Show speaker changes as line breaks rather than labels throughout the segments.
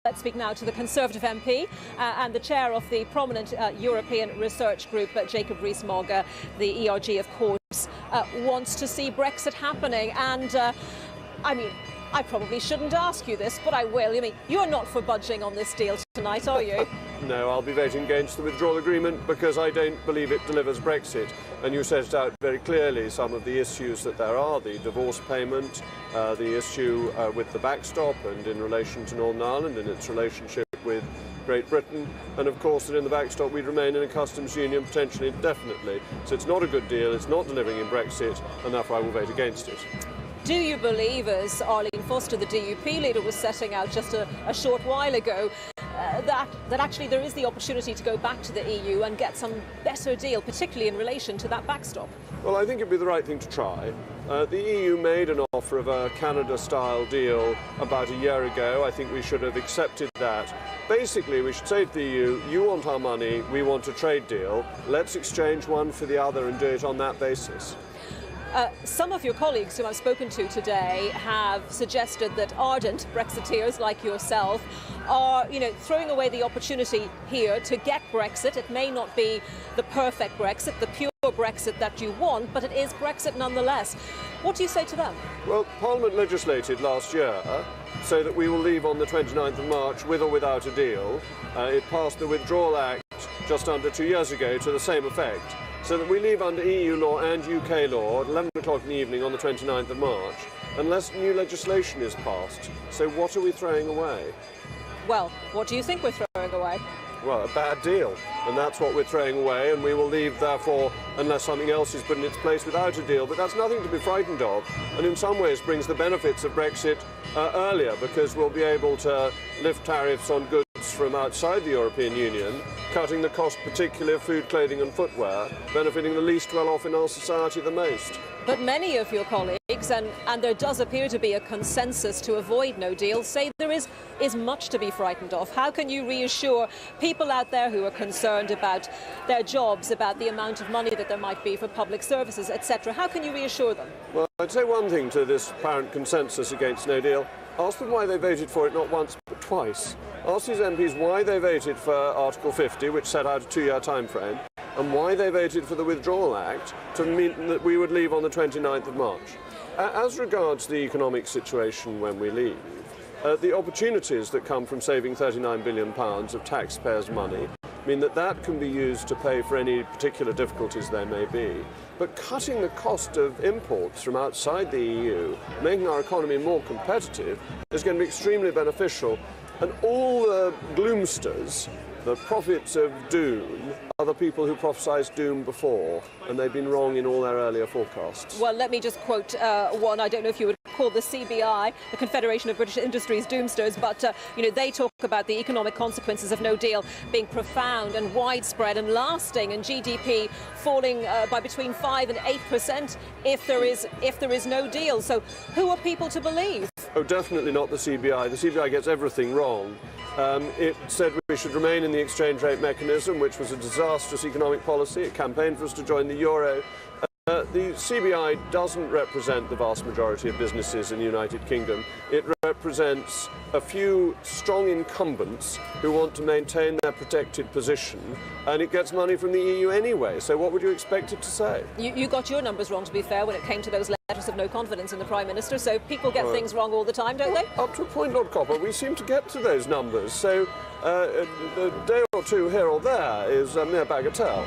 Let's speak now to the Conservative MP and the chair of the prominent European research group, Jacob Rees Mogg, the ERG, of course, wants to see Brexit happening. And I mean, I probably shouldn't ask you this, but I will. I mean, you're not for budging on this deal tonight, are you?
No, I'll be voting against the withdrawal agreement because I don't believe it delivers Brexit. And you set out very clearly some of the issues that there are, the divorce payment, the issue with the backstop and in relation to Northern Ireland and its relationship with Great Britain, and of course that in the backstop we'd remain in a customs union potentially indefinitely. So it's not a good deal, it's not delivering in Brexit, and therefore I will vote against it.
Do you believe, as Arlene Foster, the DUP leader, was setting out just a short while ago, that actually there is the opportunity to go back to the EU and get some better deal, particularly in relation to that backstop?
Well, I think it'd be the right thing to try. The EU made an offer of a Canada-style deal about a year ago. I think we should have accepted that. Basically, we should say to the EU, you want our money, we want a trade deal. Let's exchange one for the other and do it on that basis.
Some of your colleagues who I've spoken to today have suggested that ardent Brexiteers like yourself are, throwing away the opportunity here to get Brexit. It may not be the perfect Brexit, the pure Brexit that you want, but it is Brexit nonetheless. What do you say to them?
Well, Parliament legislated last year so that we will leave on the 29th of March with or without a deal. It passed the Withdrawal Act just under 2 years ago to the same effect, so that we leave under EU law and UK law at 11 o'clock in the evening on the 29th of March, unless new legislation is passed. So what are we throwing away?
Well, what do you think we're throwing away?
Well, a bad deal, and that's what we're throwing away, and we will leave, therefore, unless something else is put in its place without a deal. But that's nothing to be frightened of, and in some ways brings the benefits of Brexit earlier, because we'll be able to lift tariffs on goods from outside the European Union, cutting the cost particularly of food, clothing and footwear, benefiting the least well-off in our society the most.
But many of your colleagues, and there does appear to be a consensus to avoid no deal, say there is much to be frightened of. How can you reassure people out there who are concerned about their jobs, about the amount of money that there might be for public services, etc.? How can you reassure them?
Well, I'd say one thing to this apparent consensus against no deal. Ask them why they voted for it not once but twice. Ask these MPs why they voted for Article 50, which set out a 2-year time frame, and why they voted for the Withdrawal Act to mean that we would leave on the 29th of March. As regards the economic situation when we leave, the opportunities that come from saving £39 billion of taxpayers' money mean that that can be used to pay for any particular difficulties there may be. But cutting the cost of imports from outside the EU, making our economy more competitive, is going to be extremely beneficial. And all the gloomsters, the prophets of doom, are the people who prophesied doom before, and they've been wrong in all their earlier forecasts.
Well, let me just quote one. I don't know if you would call the CBI, the Confederation of British Industries, doomsters, but they talk about the economic consequences of no deal being profound and widespread and lasting, and GDP falling by between 5% and 8% if there is no deal. So who are people to believe?
Oh, definitely not the CBI. The CBI gets everything wrong. It said we should remain in the exchange rate mechanism, which was a disastrous economic policy. It campaigned for us to join the euro. The CBI doesn't represent the vast majority of businesses in the United Kingdom. It represents a few strong incumbents who want to maintain their protected position, and it gets money from the EU anyway. So what would you expect it to say? You got your numbers wrong, to be fair, when it came to those letters of no confidence in the Prime Minister, so people get things wrong all the time, don't they? Up to a point, Lord Copper, we seem to get to those numbers, so a day or two here or there is a mere bagatelle.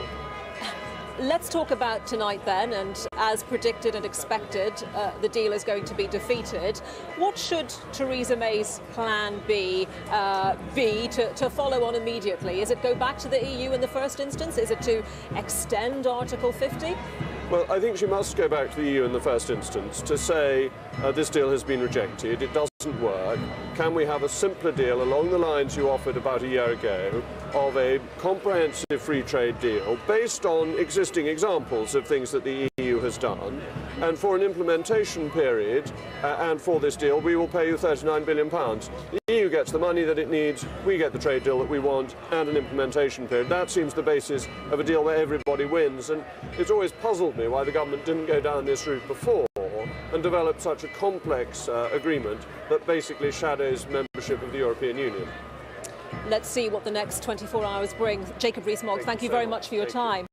Let's talk about tonight then, and as predicted and expected, the deal is going to be defeated. What should Theresa May's plan be to follow on immediately? Is it go back to the EU in the first instance? Is it to extend Article 50?
Well, I think she must go back to the EU in the first instance to say this deal has been rejected, it doesn't work. Can we have a simpler deal along the lines you offered about a year ago of a comprehensive free trade deal based on existing examples of things that the EU has done? And for an implementation period, and for this deal, we will pay you £39 billion. The EU gets the money that it needs, we get the trade deal that we want, and an implementation period. That seems the basis of a deal where everybody wins, and it's always puzzled me why the government didn't go down this route before and develop such a complex agreement that basically shadows membership of the European Union.
let's see what the next 24 hours brings. Jacob Rees Mogg, thank you very much for your time.